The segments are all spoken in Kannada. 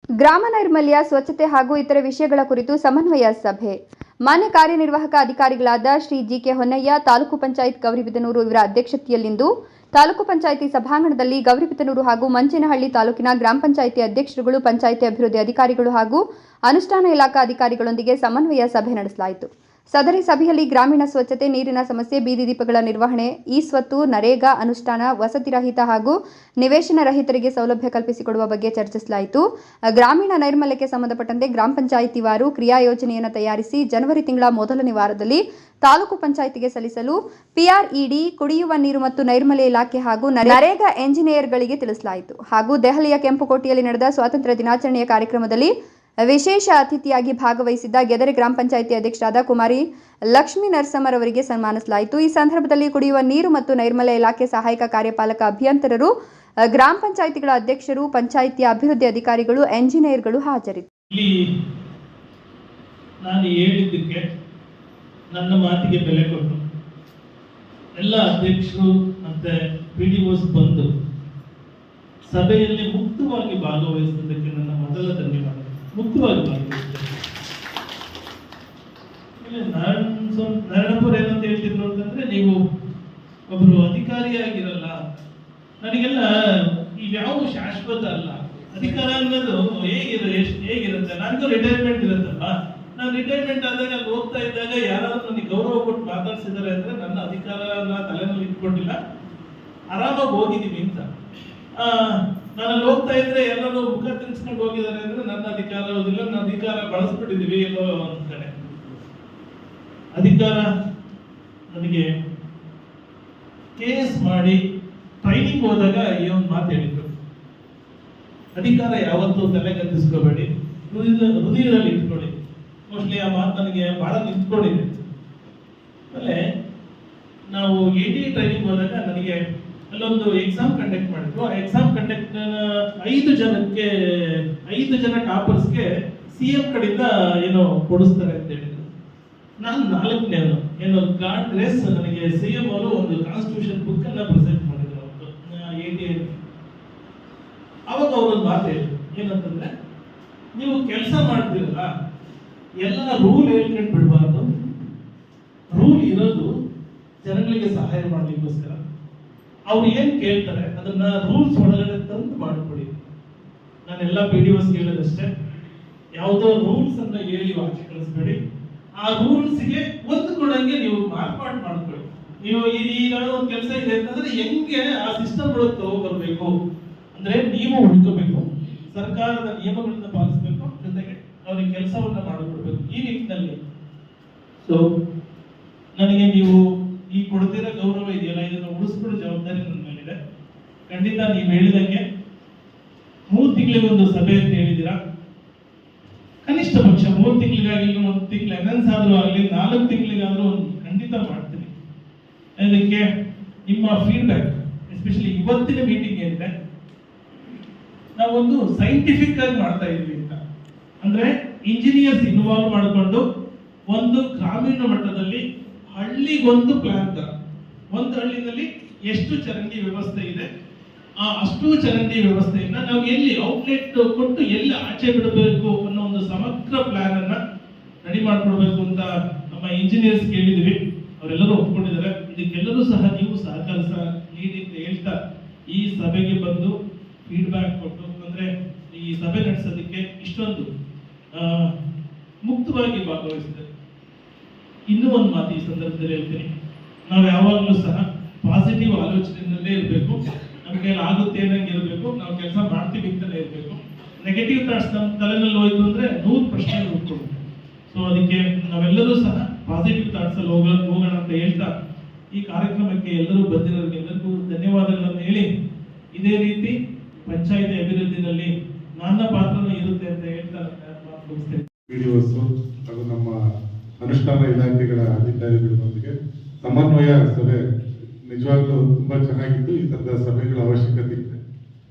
ಗ್ರಾಮ ನೈರ್ಮಲ್ಯ, ಸ್ವಚ್ಛತೆ ಹಾಗೂ ಇತರೆ ವಿಷಯಗಳ ಕುರಿತು ಸಮನ್ವಯ ಸಭೆ. ಮಾನ್ಯ ಕಾರ್ಯನಿರ್ವಾಹಕ ಅಧಿಕಾರಿಗಳಾದ ಶ್ರೀ ಜಿ.ಕೆ. ಹೊನ್ನಯ್ಯ, ತಾಲೂಕು ಪಂಚಾಯತ್ ಗೌರಿಬಿದನೂರು ಇವರ ಅಧ್ಯಕ್ಷತೆಯಲ್ಲಿಂದು ತಾಲೂಕು ಪಂಚಾಯಿತಿ ಸಭಾಂಗಣದಲ್ಲಿ ಗೌರಿಬಿದನೂರು ಹಾಗೂ ಮಂಚೇನಹಳ್ಳಿ ತಾಲೂಕಿನ ಗ್ರಾಮ ಪಂಚಾಯಿತಿ ಅಧ್ಯಕ್ಷರುಗಳು, ಪಂಚಾಯಿತಿ ಅಭಿವೃದ್ಧಿ ಅಧಿಕಾರಿಗಳು ಹಾಗೂ ಅನುಷ್ಠಾನ ಇಲಾಖಾ ಅಧಿಕಾರಿಗಳೊಂದಿಗೆ ಸಮನ್ವಯ ಸಭೆ ನಡೆಸಲಾಯಿತು. ಸದರಿ ಸಭೆಯಲ್ಲಿ ಗ್ರಾಮೀಣ ಸ್ವಚ್ಛತೆ, ನೀರಿನ ಸಮಸ್ಯೆ, ಬೀದಿ ದೀಪಗಳ ನಿರ್ವಹಣೆ, ಇ-ಸ್ವತ್ತು, ನರೇಗಾ ಅನುಷ್ಠಾನ, ವಸತಿ ರಹಿತ ಹಾಗೂ ನಿವೇಶನ ರಹಿತರಿಗೆ ಸೌಲಭ್ಯ ಕಲ್ಪಿಸಿಕೊಡುವ ಬಗ್ಗೆ ಚರ್ಚಿಸಲಾಯಿತು. ಗ್ರಾಮೀಣ ನೈರ್ಮಲ್ಯಕ್ಕೆ ಸಂಬಂಧಪಟ್ಟಂತೆ ಗ್ರಾಮ ಪಂಚಾಯಿತಿ ವಾರು ಕ್ರಿಯಾ ಯೋಜನೆಯನ್ನು ತಯಾರಿಸಿ ಜನವರಿ ತಿಂಗಳ ಮೊದಲನೇ ವಾರದಲ್ಲಿ ತಾಲೂಕು ಪಂಚಾಯಿತಿಗೆ ಸಲ್ಲಿಸಲು ಪಿಆರ್ಇಡಿ, ಕುಡಿಯುವ ನೀರು ಮತ್ತು ನೈರ್ಮಲ್ಯ ಇಲಾಖೆ ಹಾಗೂ ನರೇಗಾ ಎಂಜಿನಿಯರ್ಗಳಿಗೆ ತಿಳಿಸಲಾಯಿತು. ಹಾಗೂ ದೆಹಲಿಯ ಕೆಂಪುಕೋಟೆಯಲ್ಲಿ ನಡೆದ ಸ್ವಾತಂತ್ರ್ಯ ದಿನಾಚರಣೆಯ ಕಾರ್ಯಕ್ರಮದಲ್ಲಿ ವಿಶೇಷ ಅತಿಥಿಯಾಗಿ ಭಾಗವಹಿಸಿದ್ದ ಗೆದರೆ ಗ್ರಾಮ ಪಂಚಾಯಿತಿ ಅಧ್ಯಕ್ಷರಾದ ಕುಮಾರಿ ಲಕ್ಷ್ಮೀ ನರಸಮ್ಮರವರಿಗೆ ಸನ್ಮಾನಿಸಲಾಯಿತು. ಈ ಸಂದರ್ಭದಲ್ಲಿ ಕುಡಿಯುವ ನೀರು ಮತ್ತು ನೈರ್ಮಲ್ಯ ಇಲಾಖೆ ಸಹಾಯಕ ಕಾರ್ಯಪಾಲಕ ಅಭಿಯಂತರರು, ಗ್ರಾಮ ಪಂಚಾಯಿತಿಗಳ ಅಧ್ಯಕ್ಷರು, ಪಂಚಾಯಿತಿಯ ಅಭಿವೃದ್ಧಿ ಅಧಿಕಾರಿಗಳು, ಎಂಜಿನಿಯರ್ಗಳು ಹಾಜರಿದ್ದರು. ನಾನು ಹೇಳಿದ್ದಕ್ಕೆ ನನ್ನ ಮಾತಿಗೆ ಬೆಲೆ ಕೊಟ್ಟು ಎಲ್ಲ ಅಧ್ಯಕ್ಷರು ಮತ್ತೆ ಪಿಡಿಒಸ್ ಬಂದು ಸಭೆಯಲ್ಲಿ ಮುಕ್ತವಾಗಿ ಭಾಗವಹಿಸಿದ್ದಕ್ಕೆ ನನ್ನ ಮೊದಲ ಧನ್ಯವಾದ. ಮುಕ್ತವಾಗಿ ಭಾಗವಹಿಸಿದೆ. ನಾರಾಯಣಪುರ ಏನಂತ ಹೇಳ್ತಿದ್ರು ಅಂತಂದ್ರೆ, ನೀವು ಒಬ್ಬರು ಅಧಿಕಾರಿಯಾಗಿರಲ್ಲ, ನನಗೆಲ್ಲ ಇವ್ಯಾವ ಶಾಶ್ವತ ಅಲ್ಲ, ಅಧಿಕಾರ ಅನ್ನೋದು ಹೇಗಿರುತ್ತೆ, ನನಗೂ ರಿಟೈರ್ಮೆಂಟ್ ಇರುತ್ತಲ್ಲ, ನಾನು ರಿಟೈರ್ಮೆಂಟ್ ಆದಾಗ ಅಲ್ಲಿ ಹೋಗ್ತಾ ಇದ್ದಾಗ ಯಾರಾದ್ರೂ ನನಗೆ ಗೌರವ ಕೊಟ್ಟು ಮಾತಾಡ್ಸಿದ್ದಾರೆ ಅಂದ್ರೆ ನನ್ನ ಅಧಿಕಾರನ ತಲೆನಲ್ಲಿ ಇಟ್ಕೊಂಡಿಲ್ಲ, ಆರಾಮಾಗಿ ಹೋಗಿದ್ದೀವಿ ಅಂತ. ನಾನು ಅಲ್ಲಿ ಹೋಗ್ತಾ ಇದ್ರೆ ಎಲ್ಲರೂ ಮುಖ ತಿನ್ಸ್ಕೊಂಡು ಹೋಗಿದ್ದಾರೆ ಅಂದ್ರೆ ನನ್ನ ಅಧಿಕಾರ ಇರೋದಿಲ್ಲ, ನನ್ನ ಅಧಿಕಾರ ಬಳಸ್ಬಿಟ್ಟಿದೀವಿ ಎಲ್ಲೋ ಒಂದ್ ಕಡೆ. ಅಧಿಕಾರ ನನಗೆ ಕೇಸ್ ಮಾಡಿ ಟ್ರೈನಿಂಗ್ ಹೋದಾಗ ಈ ಒಂದು ಮಾತು ಹೇಳಿದ್ರು, ಅಧಿಕಾರ ಯಾವತ್ತೂ ತಲೆಗತ್ತಿಸ್ಕೋಬೇಡಿ, ಹೃದಯದಲ್ಲಿ ಇಟ್ಕೊಳ್ಳಿ. ಮೋಸ್ಟ್ಲಿ ಆ ಮಾತು ನನಗೆ ಬಹಳ ನಿಂತ್ಕೊಂಡಿದೆ. ಆಮೇಲೆ ನಾವು AT ಟ್ರೈನಿಂಗ್ ಹೋದಾಗ ನನಗೆ ಅಲ್ಲೊಂದು ಎಕ್ಸಾಮ್ ಕಂಡಕ್ಟ್ ಮಾಡಿದ್ರು. ಆ ಎಕ್ಸಾಮ್ ಕಂಡಕ್ಟ್ 5 ಜನ ಟಾಪರ್ಸ್ಗೆ CM ಕಡೆಯಿಂದ ಏನೋ ಕೊಡಿಸ್ತಾರೆ ಅಂತ ಹೇಳಿದ್ರು. ನಾನು 4ನೇವನು. ಏನೋ ಗಾಡ್ ಗ್ರೇಸ್ ನನಗೆ CM ಅವರು ಒಂದು ಕಾನ್ಸ್ಟಿಟ್ಯೂಷನ್ ಬುಕ್ ಅನ್ನ ಪ್ರೆಸೆಂಟ್ ಮಾಡಿದ್ರು AT. ಅವಾಗ ಅವರೊಂದು ಮಾತು ಹೇಳಿದ್ರು, ಏನಂತಂದ್ರೆ, ನೀವು ಕೆಲಸ ಮಾಡ್ತೀರಲ್ಲ, ಎಲ್ಲ ರೂಲ್ ಹೇಳ್ಕೊಂಡು ಬಿಡಬಾರ್ದು, ರೂಲ್ ಇರೋದು ಜನಗಳಿಗೆ ಸಹಾಯ ಮಾಡ್ಲಿಕ್ಕೋಸ್ಕರ. ಅವ್ರು ಏನ್ ಕೇಳ್ತಾರೆ ಅದನ್ನ ರೂಲ್ಸ್ ಒಳಗಡೆ ತಂದು ಮಾಡ್ಕೊಡಿ. ನಾನೆಲ್ಲ PDOs ಹೇಳೋದಷ್ಟೇ, ಯಾವುದೋ ರೂಲ್ಸ್ ಅನ್ನ ಹೇಳಿ ವಾಚಿ ಕಳಿಸ್ಬೇಡಿ, ಆ ರೂಲ್ಸ್ಗೆ ಹೊಂದ್ಕೊಡಂಗೆ ನೀವು ಮಾರ್ಪಾಡು ಮಾಡ್ಕೊಳ್ಳಿ. ನೀವು ಈಗ ಒಂದು ಕೆಲಸ ಇದೆ ಅಂತಂದ್ರೆ ಹೆಂಗೆ ಆ ಸಿಸ್ಟಮ್ ಒಳಗೆ ತಗೋಬರ್ಬೇಕು ಅಂದ್ರೆ, ನೀವು ಉಳ್ಕೋಬೇಕು, ಸರ್ಕಾರದ ನಿಯಮಗಳನ್ನ ಪಾಲಿಸಬೇಕು, ಜೊತೆಗೆ ಅವ್ರಿಗೆ ಕೆಲಸವನ್ನ ಮಾಡಿಕೊಡ್ಬೇಕು. ಈ ನಿಟ್ಟಿನಲ್ಲಿ ಸೊ ನನಗೆ ನೀವು ಈ ಕೊಡ್ತಿರೋ ಗೌರವ ಇದೆಯಲ್ಲ, ಇದನ್ನು ಉಳಿಸ್ಕೊಳ್ಳೋ ಜವಾಬ್ದಾರಿ ನನ್ನ ಮೇಲಿದೆ. ಖಂಡಿತ ನೀವು ಹೇಳಿದಂಗೆ 3 ತಿಂಗಳಿಗೊಂದು ಸಭೆ ಅಂತ ಹೇಳಿದ್ದೀರಾ. ಕನಿಷ್ಠ ಪಕ್ಷ 3 ತಿಂಗಳಿಗಾಗಿಲ್ಲ, 1 ತಿಂಗಳು ಎನನ್ಸ್ ಆದ್ರೂ ಆಗಲಿ, 4 ತಿಂಗಳಿಗಾದ್ರೂ ಖಂಡಿತ ಮಾಡ್ತೀನಿ. ಅದಕ್ಕೆ ನಿಮ್ಮ ಫೀಡ್ಬ್ಯಾಕ್, ಎಸ್ಪೆಷಲಿ ಇವತ್ತಿನ ಮೀಟಿಂಗ್ ಏನಿದೆ, ನಾವೊಂದು ಸೈಂಟಿಫಿಕ್ ಆಗಿ ಮಾಡ್ತಾ ಇದೀವಿ ಅಂತ ಅಂದ್ರೆ, ಇಂಜಿನಿಯರ್ಸ್ ಇನ್ವಾಲ್ವ್ ಮಾಡಿಕೊಂಡು ಒಂದು ಗ್ರಾಮೀಣ ಮಟ್ಟದಲ್ಲಿ ಹಳ್ಳಿಗೊಂದು ಪ್ಲಾನ್ ತರ, ಒಂದು ಹಳ್ಳಿನಲ್ಲಿ ಎಷ್ಟು ಚರಂಡಿ ವ್ಯವಸ್ಥೆ ಇದೆ, ಅಷ್ಟು ಚರಂಡಿ ವ್ಯವಸ್ಥೆಯನ್ನ ನಾವು ಎಲ್ಲಿ ಔಟ್ಲೆಟ್ ಕೊಟ್ಟು ಎಲ್ಲಿ ಆಚೆ ಬಿಡಬೇಕು ಅನ್ನೋ ಒಂದು ಸಮಗ್ರ ಪ್ಲಾನ್ ಅನ್ನ ರೆಡಿ ಮಾಡ್ಕೊಡ್ಬೇಕು ಅಂತ ನಮ್ಮ ಇಂಜಿನಿಯರ್ಸ್ ಕೇಳಿದ್ವಿ. ಅವರೆಲ್ಲರೂ ಒಪ್ಕೊಂಡಿದ್ದಾರೆ. ಇದಕ್ಕೆಲ್ಲರೂ ಸಹ ನೀವು ಸಹಕಾರ ನೀಡಿ ಅಂತ ಹೇಳ್ತಾ ಈ ಸಭೆಗೆ ಬಂದು ಫೀಡ್ಬ್ಯಾಕ್ ಕೊಟ್ಟು, ಅಂದ್ರೆ ಈ ಸಭೆ ನಡೆಸೋದಕ್ಕೆ ಇಷ್ಟೊಂದು ಮುಕ್ತವಾಗಿ ಭಾಗವಹಿಸಿದೆ. ಇನ್ನೂ ಒಂದು ಮಾತು ಈ ಸಂದರ್ಭದಲ್ಲಿ ಹೇಳ್ತೀನಿ, ನಾವು ಯಾವಾಗಲೂ ಸಹ ಪಾಸಿಟಿವ್ ಆಲೋಚನೆಯಲ್ಲೇ ಇರಬೇಕು, ನಮಗೆ ಆಗುತ್ತೆ ಅನ್ನಂಗೆ ಇರಬೇಕು, ನಾವು ಕೆಲಸ ಮಾಡ್ತೀವಿ ಅಂತಲೇ ಇರಬೇಕು. ನೆಗೆಟಿವ್ ಥಾಟ್ಸ್ ನಮ್ಮ ತಲೆನಲ್ಲಿ ಹೋಯ್ತು ಅಂದ್ರೆ 100 ಪ್ರಶ್ನೆಗಳು ಹುಟ್ಕೊಳ್ಬೇಕು. ಸೊ ಅದಕ್ಕೆ ನಾವೆಲ್ಲರೂ ಸಹ ಪಾಸಿಟಿವ್ ಥಾಟ್ಸ್ ಅಲ್ಲಿ ಹೋಗೋಣ ಅಂತ ಹೇಳ್ತಾ, ಈ ಕಾರ್ಯಕ್ರಮಕ್ಕೆ ಎಲ್ಲರೂ ಬಂದಿರೋರಿಗೆ ಎಲ್ಲರಿಗೂ ಧನ್ಯವಾದಗಳನ್ನು ಹೇಳಿ, ಇದೇ ರೀತಿ ಪಂಚಾಯಿತಿ ಅಭಿವೃದ್ಧಿನಲ್ಲಿ ನನ್ನ ಪಾತ್ರನೂ ಇರುತ್ತೆ ಅಂತ ಹೇಳ್ತಾ ಮುಗಿಸ್ತೇನೆ. PDOs ಹಾಗೂ ನಮ್ಮ ಅನುಷ್ಠಾನ ಇಲಾಖೆಗಳ ಅಧಿಕಾರಿಗಳೊಂದಿಗೆ ಸಮನ್ವಯ ಸಭೆ ನಿಜವಾಗ್ಲೂ ತುಂಬಾ ಚೆನ್ನಾಗಿತ್ತು. ಈ ತರದ ಸಭೆಗಳ ಅವಶ್ಯಕತೆ ಇದೆ.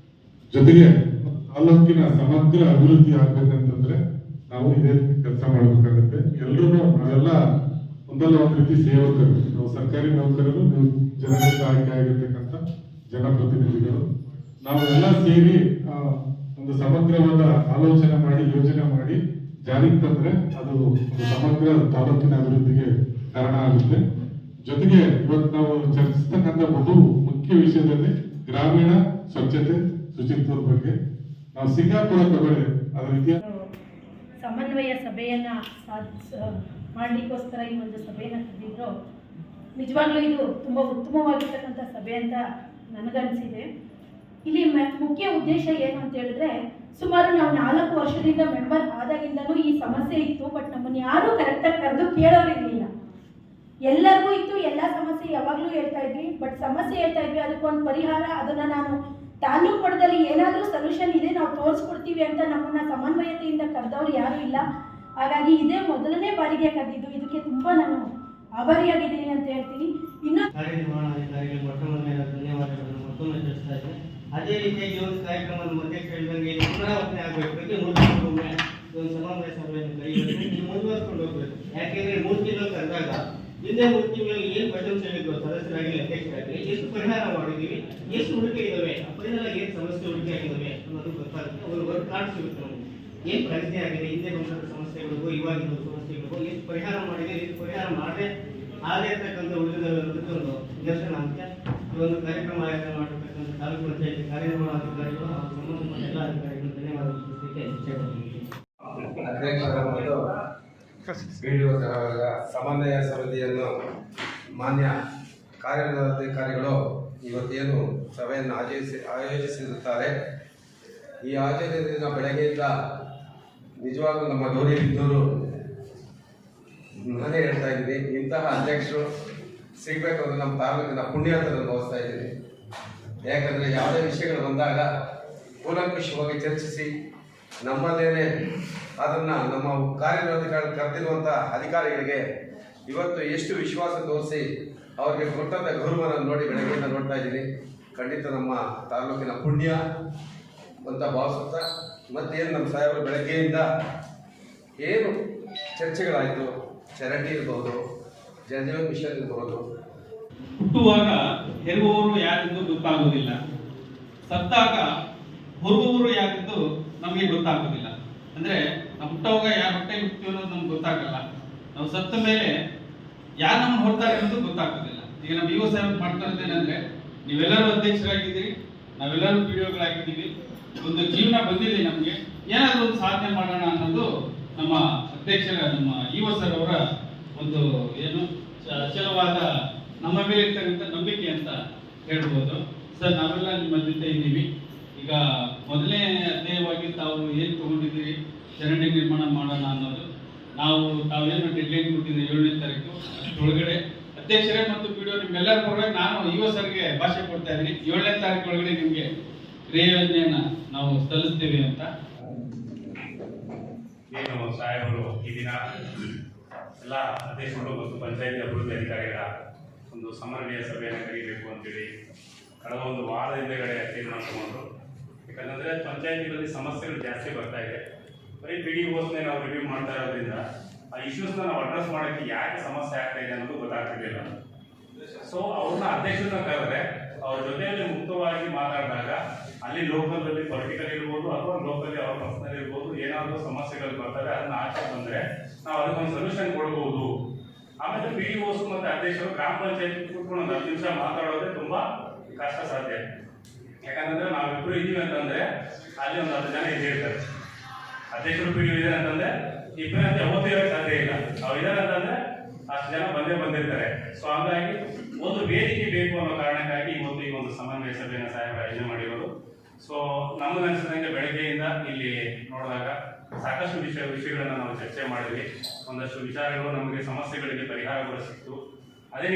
ಜೊತೆಗೆ ತಾಲೂಕಿನ ಸಮಗ್ರ ಅಭಿವೃದ್ಧಿ ಆಗ್ಬೇಕಂತಂದ್ರೆ ನಾವು ಇದೇ ಕೆಲಸ ಮಾಡ್ಬೇಕಾಗುತ್ತೆ. ನಾವೆಲ್ಲ ಒಂದಲ್ಲ ಒಂದು ರೀತಿ ಸೇವಕರು, ನಾವು ಸರ್ಕಾರಿ ನೌಕರರು, ನೀವು ಜನರಿಂದ ಆಯ್ಕೆ ಆಗಿರ್ತಕ್ಕಂಥ ಜನಪ್ರತಿನಿಧಿಗಳು, ನಾವೆಲ್ಲ ಸೇರಿ ಒಂದು ಒಂದು ಸಮಗ್ರವಾದ ಆಲೋಚನೆ ಮಾಡಿ ಯೋಜನೆ ಮಾಡಿ ಜಾರಿಗೆ ತಂದ್ರೆ ಅದು ಒಂದು ಸಮಗ್ರ ತಾಲೂಕಿನ ಅಭಿವೃದ್ಧಿಗೆ ಕಾರಣ ಆಗುತ್ತೆ. ಜೊತೆಗೆ ಇವತ್ತು ನಾವು ಚರ್ಚಿಸ್ತಕ್ಕಂಥ ಬಹು ಮುಖ್ಯ ವಿಷಯದಲ್ಲಿ ಗ್ರಾಮೀಣ ಸ್ವಚ್ಛತೆ ಶುಚಿತ್ವದ ಬಗ್ಗೆ ನಾವು ಸಿಂಗಾಪುರ ತಗೊಳ್ಳಿ ಅದರ ಇತಿಹಾಸ ಸಮನ್ವಯ ಸಭೆಯನ್ನು ಮಾಡಲಿಕ್ಕೋಸ್ಕರ ಈ ಒಂದು ಸಭೆಯನ್ನು ಕರೆದಿದ್ರು. ನಿಜವಾಗ್ಲೂ ಇದು ತುಂಬ ಉತ್ತಮವಾಗಿರ್ತಕ್ಕಂಥ ಸಭೆ ಅಂತ ನನಗನ್ಸಿದೆ. ಇಲ್ಲಿ ಮುಖ್ಯ ಉದ್ದೇಶ ಏನು ಅಂತ ಹೇಳಿದ್ರೆ, ಸುಮಾರು ನಾವು 4 ವರ್ಷದಿಂದ ಮೆಂಬರ್ ಆದಾಗಿಂದನೂ ಈ ಸಮಸ್ಯೆ ಇತ್ತು. ಬಟ್ ನಮ್ಮನ್ನು ಯಾರೂ ಕರೆಕ್ಟಾಗಿ ಕರೆದು ಕೇಳೋರಿರಲಿಲ್ಲ. ಎಲ್ಲರಿಗೂ ಇತ್ತು, ಎಲ್ಲ ಸಮಸ್ಯೆ ಯಾವಾಗಲೂ ಹೇಳ್ತಾ ಇದ್ವಿ. ಬಟ್ ಸಮಸ್ಯೆ ಹೇಳ್ತಾ ಇದ್ವಿ, ಅದಕ್ಕೊಂದು ಪರಿಹಾರ, ಅದನ್ನು ನಾನು ತಾಲೂಕು ಮಟ್ಟದಲ್ಲಿ ಏನಾದರೂ ಸೊಲ್ಯೂಷನ್ ಇದೆ ನಾವು ತೋರಿಸ್ಕೊಡ್ತೀವಿ ಅಂತ ನಮ್ಮನ್ನ ಸಮನ್ವಯತೆಯಿಂದ ಕರೆದವ್ರು ಯಾರೂ ಇಲ್ಲ. ಹಾಗಾಗಿ ಇದೇ ಮೊದಲನೇ ಬಾರಿಗೆ ಕರೆದಿದ್ದು. ಇದಕ್ಕೆ ತುಂಬ ನಾನು ಆಭಾರಿಯಾಗಿದ್ದೀನಿ ಅಂತ ಹೇಳ್ತೀನಿ. ಇನ್ನು ಕಾರ್ಯನಿರ್ವಹಣಾಧಿಕಾರಿಗಳಿಗೆ ಮೊಟ್ಟಮೊದಲನೇ ಧನ್ಯವಾದಗಳನ್ನು ಮತ್ತೊಮ್ಮೆ ತಿಳಿಸ್ತಾ ಇದ್ದೆ. ಅದೇ ರೀತಿಯಾಗಿ ಈ ಒಂದು ಕಾರ್ಯಕ್ರಮದ ಮಧ್ಯೆ ಹೇಳಿದಂಗೆ ಪುನರಾವರ್ತನೆ ಆಗಬೇಕು. ಪ್ರತಿ 3 ತಿಂಗಳಿಗೊಮ್ಮೆ ಒಂದು ಸಮನ್ವಯ ಸಭೆಯನ್ನು ಕರೆಯಬೇಕು. ನೀವು ಮುಂದುವರ್ಸ್ಕೊಂಡು ಹೋಗಬೇಕು. ಯಾಕೆಂದರೆ 3 ತಿಂಗಳು ಕರೆದಾಗ ಹಿಂದೆ 3 ತಿಂಗಳಲ್ಲಿ ಏನು ಕ್ವಶನ್ಸ್ ಹೇಳಿದ್ರು ಸದಸ್ಯರಾಗಲಿ ಅಧ್ಯಕ್ಷರಾಗಲಿ, ಎಷ್ಟು ಪರಿಹಾರ ಮಾಡಿದ್ದೀವಿ, ಎಷ್ಟು ಹುಡುಕೆ ಇದ್ದಾವೆ, ಪರಿಹಾರ ಏನು ಸಮಸ್ಯೆ ಹುಡುಕೆ ಆಗಿದ್ದಾವೆ ಅನ್ನೋದು ಗೊತ್ತಾಗುತ್ತೆ. ಒಂದು ವರ್ಕ್ ಕಾರ್ಡ್ ಸಿಗುತ್ತೆ ನಮಗೆ. ಏನು ಪ್ರಗತಿ ಆಗಿದೆ, ಹಿಂದೆ ಬಂದ ಸಮಸ್ಯೆಗಳಿಗೂ ಇವಾಗಿನ ಸಮಸ್ಯೆಗಳಿಗೂ ಎಷ್ಟು ಪರಿಹಾರ ಮಾಡಿದೆ, ಎಷ್ಟು ಪರಿಹಾರ ಮಾಡದೆ ಆಗೇ ಇರ್ತಕ್ಕಂಥ ಉಳಿದದಕ್ಕೆ ಒಂದು ನಿದರ್ಶನ ಅಂತೆ. ಈ ಒಂದು ಕಾರ್ಯಕ್ರಮ ಆಯೋಜನೆ ಮಾಡಿರ್ತಕ್ಕಂಥ ತಾಲೂಕು ಪಂಚಾಯತಿ ಕಾರ್ಯನಿರ್ವಹಣಾಧಿಕಾರಿಗಳು ಹಾಗೂ ಸಂಬಂಧಪಟ್ಟ ಎಲ್ಲ ಅಧಿಕಾರಿಗಳು ಧನ್ಯವಾದ ತಿಳಿಸಲಿಕ್ಕೆ ಇಚ್ಛೆಪಡ್ತೀನಿ. ಅಧ್ಯಕ್ಷರ ಮತ್ತು BDO ಸಮನ್ವಯ ಸಮಿತಿಯನ್ನು ಮಾನ್ಯ ಕಾರ್ಯನಿರ್ವಹಣಾಧಿಕಾರಿಗಳು ಇವತ್ತೇನು ಸಭೆಯನ್ನು ಆಯೋಜಿಸಿರುತ್ತಾರೆ. ಈ ಆಯೋಜನೆ ದಿನ ಬೆಳಗ್ಗೆಯಿಂದ ನಿಜವಾಗ್ಲೂ ನಮ್ಮ ಗೌರಿ ಬಿದ್ದೂರು ನಾನೇ ಹೇಳ್ತಾ ಇದ್ದೀನಿ, ಇಂತಹ ಅಧ್ಯಕ್ಷರು ಸಿಗಬೇಕು ಅಂದರೆ ನಮ್ಮ ತಾಲೂಕಿನ ಪುಣ್ಯ ಅಂತ ನಾನು ಭಾವಿಸ್ತಾ ಇದ್ದೀನಿ. ಯಾಕಂದರೆ ಯಾವುದೇ ವಿಷಯಗಳು ಬಂದಾಗ ಕೂಲಂಕುಷವಾಗಿ ಚರ್ಚಿಸಿ ನಮ್ಮಲ್ಲೇನೆ ಅದನ್ನು ನಮ್ಮ ಕಾರ್ಯನಿರ್ವಹಣಾಧಿಕಾರಿ ಕರೆದಿರುವಂಥ ಅಧಿಕಾರಿಗಳಿಗೆ ಇವತ್ತು ಎಷ್ಟು ವಿಶ್ವಾಸ ತೋರಿಸಿ ಅವರಿಗೆ ಕೊಟ್ಟಂಥ ಗೌರವನ ನೋಡಿ ಬೆಳಗ್ಗೆಯಿಂದ ನೋಡ್ತಾ ಇದ್ದೀನಿ. ಖಂಡಿತ ನಮ್ಮ ತಾಲೂಕಿನ ಪುಣ್ಯ ಅಂತ ಭಾವಿಸುತ್ತಾ, ಮತ್ತೇನು ನಮ್ಮ ಸಾಹೇಬರು ಬೆಳಗ್ಗೆಯಿಂದ ಏನು ಚರ್ಚೆಗಳಾಯಿತು, ಚರಂಡಿ ಇರ್ಬೋದು, ಜಲಜೀವನ ಮಿಷನ್ ಇರ್ಬೋದು. ಹುಟ್ಟುವಾಗ ಹೆರುವವರು ಯಾರೆಂದು ಗೊತ್ತಾಗುವುದಿಲ್ಲ, ಸತ್ತಾಗ ಹೊರುವವರು ಯಾರೆಂದು ನಮಗೆ ಗೊತ್ತಾಗುವುದಿಲ್ಲ. ಅಂದ್ರೆ ನಾವು ಹುಟ್ಟುವಾಗ ಯಾರು ಹೊಟ್ಟೆ ಹುಟ್ತೀವಿ ಅನ್ನೋದು ನಮ್ಗೆ ಗೊತ್ತಾಗಲ್ಲ. ನಾವು ಸತ್ತ ಮೇಲೆ ಯಾರು ನಮ್ಗೆ ಹೊರತಾರೆ ಅನ್ನೋದು ಗೊತ್ತಾಗೋದಿಲ್ಲ. ಈಗ ನಾವು BO ಸಾಹೇಬ್ ಮಾಡ್ತಾ ಇರೋದೇನೆಂದ್ರೆ, ನೀವೆಲ್ಲರೂ ಅಧ್ಯಕ್ಷರಾಗಿದ್ದೀರಿ, ನಾವೆಲ್ಲರೂ PDOಗಳಾಗಿದ್ದೀವಿ, ಒಂದು ಜೀವನ ಬಂದಿದೆ ನಮಗೆ, ಏನಾದರೂ ಒಂದು ಸಾಧನೆ ಮಾಡೋಣ ಅನ್ನೋದು ನಮ್ಮ ಅಧ್ಯಕ್ಷರ ನಮ್ಮ EO ಸರ್ ಅವರ ಒಂದು ಏನು ಅಚಲವಾದ ನಮ್ಮ ಮೇಲೆ ಇರ್ತಕ್ಕಂಥ ನಂಬಿಕೆ ಅಂತ ಹೇಳ್ಬೋದು. ಸರ್, ನಾವೆಲ್ಲ ನಿಮ್ಮ ಜೊತೆ ಇದ್ದೀವಿ. ಈಗ ಮೊದಲನೇ ಅಧ್ಯಾಯವಾಗಿ ತಾವು ಏನು ತಗೊಂಡಿದ್ದೀರಿ, ಚರಂಡಿ ನಿರ್ಮಾಣ ಮಾಡೋಣ ಅನ್ನೋದು, ತಾವೇನು ಡೆಡ್ಲೈನ್ ಕೊಟ್ಟಿದ್ದೀರಿ 7ನೇ ತಾರೀಕು, ಅಷ್ಟೊಳಗಡೆ ಅಧ್ಯಕ್ಷರೇ ಮತ್ತು BDO ನಿಮ್ಮೆಲ್ಲರ ಪರವಾಗಿ ನಾನು EO ಸರ್ಗೆ ಭಾಷೆ ಕೊಡ್ತಾ ಇದ್ದೀನಿ. 7ನೇ ತಾರೀಕು ಒಳಗಡೆ ನಿಮಗೆ ಕ್ರಿಯಾಯೋಜನೆಯನ್ನ ನಾವು ಸಲ್ಲಿಸ್ತೇವೆ ಅಂತ. ಏನು ಸಾಹೇಬರು ಈ ದಿನ ಎಲ್ಲ ಅಧ್ಯಕ್ಷರು ಮತ್ತು ಪಂಚಾಯತಿ ಅಭಿವೃದ್ಧಿ ಅಧಿಕಾರಿಗಳ ಒಂದು ಸಮನ್ವಯ ಸಭೆಯನ್ನು ಕರೀಬೇಕು ಅಂತೇಳಿ ಕಳೆದ ಒಂದು ವಾರದ ಹಿಂದೆಗಡೆ ತೀರ್ಮಾನ ತಗೊಂಡು, ಯಾಕಂದರೆ ಪಂಚಾಯತಿಗಳಲ್ಲಿ ಸಮಸ್ಯೆಗಳು ಜಾಸ್ತಿ ಬರ್ತಾ ಇದೆ. ಬರೀ BDOಸ್ನೇ ನಾವು ರಿವ್ಯೂ ಮಾಡ್ತಾ ಇರೋದ್ರಿಂದ ಆ ಇಶ್ಯೂಸ್ನ ನಾವು ಅಡ್ರೆಸ್ ಮಾಡೋಕ್ಕೆ ಯಾಕೆ ಸಮಸ್ಯೆ ಆಗ್ತಾ ಇದೆ ಅನ್ನೋದು ಗೊತ್ತಾಗ್ತಿರ್ಲಿಲ್ಲ. ಸೊ ಅವ್ರನ್ನ ಅಧ್ಯಕ್ಷರನ್ನ ಕರೆದ್ರೆ ಅವ್ರ ಜೊತೆಯಲ್ಲಿ ಮುಕ್ತವಾಗಿ ಮಾತಾಡಿದಾಗ ಅಲ್ಲಿ ಲೋಕಲಲ್ಲಿ ಪೊಲಿಟಿಕಲ್ ಇರ್ಬೋದು ಅಥವಾ ಲೋಕಲ್ಲಿ ಅವ್ರ ಪರ್ಸನಲ್ ಇರ್ಬೋದು, ಏನಾದರೂ ಸಮಸ್ಯೆಗಳು ಬರ್ತವೆ, ಅದನ್ನ ಆಚೆ ಬಂದರೆ ನಾವು ಅದಕ್ಕೊಂದು ಸೊಲ್ಯೂಷನ್ ಕೊಡ್ಬೋದು. ಆಮೇಲೆ BDOಸ್ ಮತ್ತು ಅಧ್ಯಕ್ಷರು ಗ್ರಾಮ ಪಂಚಾಯತ್ ಕೂತ್ಕೊಂಡು ಒಂದು 10 ನಿಮಿಷ ಮಾತಾಡೋದೇ ತುಂಬ ಕಷ್ಟ ಸಾಧ್ಯ. ಯಾಕಂತಂದ್ರೆ ನಾವಿಬ್ಬರು ಇದ್ದೀವಿ ಅಂತಂದ್ರೆ ಅಲ್ಲಿ ಒಂದು 10 ಜನ ಇದ್ದೇ ಇರ್ತಾರೆ. ಅಧ್ಯಕ್ಷರು BDO ಇದ್ದಾರೆ ಅಂತಂದ್ರೆ ಇಬ್ಬರಂತೆ ಯಾವತ್ತೂ ಇರೋಕ್ಕೆ ಸಾಧ್ಯ ಇಲ್ಲ. ಅವ್ರು ಇದ್ದಾರೆ ಅಂತಂದ್ರೆ ಅಷ್ಟು ಜನ ಬಂದಿರ್ತಾರೆ. ಸೊ ಹಾಗಾಗಿ ಒಂದು ವೇದಿಕೆ ಬೇಕು ಅನ್ನೋ ಕಾರಣಕ್ಕಾಗಿ ಇವತ್ತು ಈ ಒಂದು ಸಮನ್ವಯ ಸಭೆಯನ್ನು ಸಾಹೇಬರು ಆಯೋಜನೆ ಮಾಡಿರೋದು. ಸೊ ನಮಗೆ ಅನಿಸಿದಂಗೆ ಬೆಳಗ್ಗೆಯಿಂದ ಇಲ್ಲಿ ನೋಡಿದಾಗ ಸಾಕಷ್ಟು ವಿಷಯಗಳನ್ನು ನಾವು ಚರ್ಚೆ ಮಾಡಿದ್ವಿ. ಒಂದಷ್ಟು ವಿಚಾರಗಳು ನಮಗೆ ಸಮಸ್ಯೆಗಳಿಗೆ ಪರಿಹಾರಗಳು ಸಿಕ್ತು. ಅದೇ